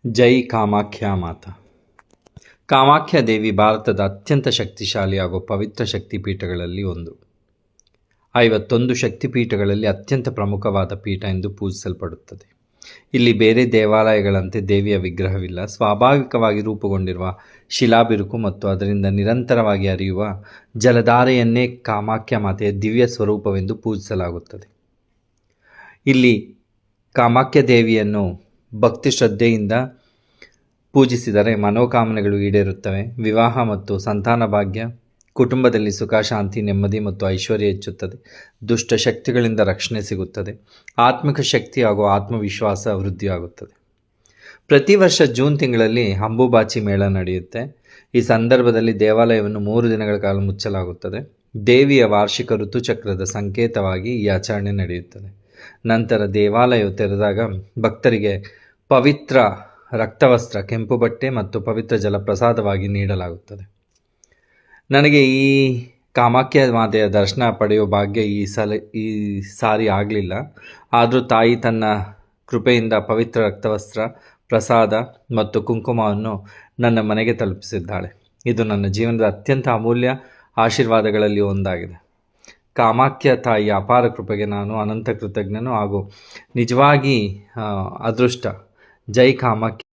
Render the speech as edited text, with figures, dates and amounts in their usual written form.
ಜೈ ಕಾಮಾಖ್ಯ ಮಾತಾ. ಕಾಮಾಖ್ಯ ದೇವಿ ಭಾರತದ ಅತ್ಯಂತ ಶಕ್ತಿಶಾಲಿ ಹಾಗೂ ಪವಿತ್ರ ಶಕ್ತಿಪೀಠಗಳಲ್ಲಿ ಒಂದು. 51 ಶಕ್ತಿಪೀಠಗಳಲ್ಲಿ ಅತ್ಯಂತ ಪ್ರಮುಖವಾದ ಪೀಠ ಎಂದು ಪೂಜಿಸಲ್ಪಡುತ್ತದೆ. ಇಲ್ಲಿ ಬೇರೆ ದೇವಾಲಯಗಳಂತೆ ದೇವಿಯ ವಿಗ್ರಹವಿಲ್ಲ. ಸ್ವಾಭಾವಿಕವಾಗಿ ರೂಪುಗೊಂಡಿರುವ ಶಿಲಾಬಿರುಕು ಮತ್ತು ಅದರಿಂದ ನಿರಂತರವಾಗಿ ಹರಿಯುವ ಜಲಧಾರೆಯನ್ನೇ ಕಾಮಾಖ್ಯ ಮಾತೆಯ ದಿವ್ಯ ಸ್ವರೂಪವೆಂದು ಪೂಜಿಸಲಾಗುತ್ತದೆ. ಇಲ್ಲಿ ಕಾಮಾಖ್ಯ ದೇವಿಯನ್ನು ಭಕ್ತಿ ಶ್ರದ್ಧೆಯಿಂದ ಪೂಜಿಸಿದರೆ ಮನೋಕಾಮನೆಗಳು ಈಡೇರುತ್ತವೆ. ವಿವಾಹ ಮತ್ತು ಸಂತಾನ ಭಾಗ್ಯ, ಕುಟುಂಬದಲ್ಲಿ ಸುಖ, ಶಾಂತಿ, ನೆಮ್ಮದಿ ಮತ್ತು ಐಶ್ವರ್ಯ ಹೆಚ್ಚುತ್ತದೆ. ದುಷ್ಟ ಶಕ್ತಿಗಳಿಂದ ರಕ್ಷಣೆ ಸಿಗುತ್ತದೆ. ಆತ್ಮಿಕ ಶಕ್ತಿ ಹಾಗೂ ಆತ್ಮವಿಶ್ವಾಸ ವೃದ್ಧಿಯಾಗುತ್ತದೆ. ಪ್ರತಿ ವರ್ಷ ಜೂನ್ ತಿಂಗಳಲ್ಲಿ ಅಂಬುಬಾಚಿ ಮೇಳ ನಡೆಯುತ್ತೆ. ಈ ಸಂದರ್ಭದಲ್ಲಿ ದೇವಾಲಯವನ್ನು 3 ದಿನಗಳ ಕಾಲ ಮುಚ್ಚಲಾಗುತ್ತದೆ. ದೇವಿಯ ವಾರ್ಷಿಕ ಋತುಚಕ್ರದ ಸಂಕೇತವಾಗಿ ಈ ಆಚರಣೆ ನಡೆಯುತ್ತದೆ. ನಂತರ ದೇವಾಲಯವು ತೆರೆದಾಗ ಭಕ್ತರಿಗೆ ಪವಿತ್ರ ರಕ್ತವಸ್ತ್ರ, ಕೆಂಪು ಬಟ್ಟೆ ಮತ್ತು ಪವಿತ್ರ ಜಲ ಪ್ರಸಾದವಾಗಿ ನೀಡಲಾಗುತ್ತದೆ. ನನಗೆ ಈ ಕಾಮಾಖ್ಯ ಮಾತೆಯ ದರ್ಶನ ಪಡೆಯುವ ಭಾಗ್ಯ ಈ ಸಾರಿ ಆಗಲಿಲ್ಲ. ಆದರೂ ತಾಯಿ ತನ್ನ ಕೃಪೆಯಿಂದ ಪವಿತ್ರ ರಕ್ತವಸ್ತ್ರ, ಪ್ರಸಾದ ಮತ್ತು ಕುಂಕುಮವನ್ನು ನನ್ನ ಮನೆಗೆ ತಲುಪಿಸಿದ್ದಾಳೆ. ಇದು ನನ್ನ ಜೀವನದ ಅತ್ಯಂತ ಅಮೂಲ್ಯ ಆಶೀರ್ವಾದಗಳಲ್ಲಿ ಒಂದಾಗಿದೆ. ಕಾಮಾಖ್ಯ ತಾಯಿಯ ಅಪಾರ ಕೃಪೆಗೆ ನಾನು ಅನಂತ ಕೃತಜ್ಞನು ಹಾಗೂ ನಿಜವಾಗಿ ಅದೃಷ್ಟ. ಜೈ ಕಾಮಾಖ್ಯ.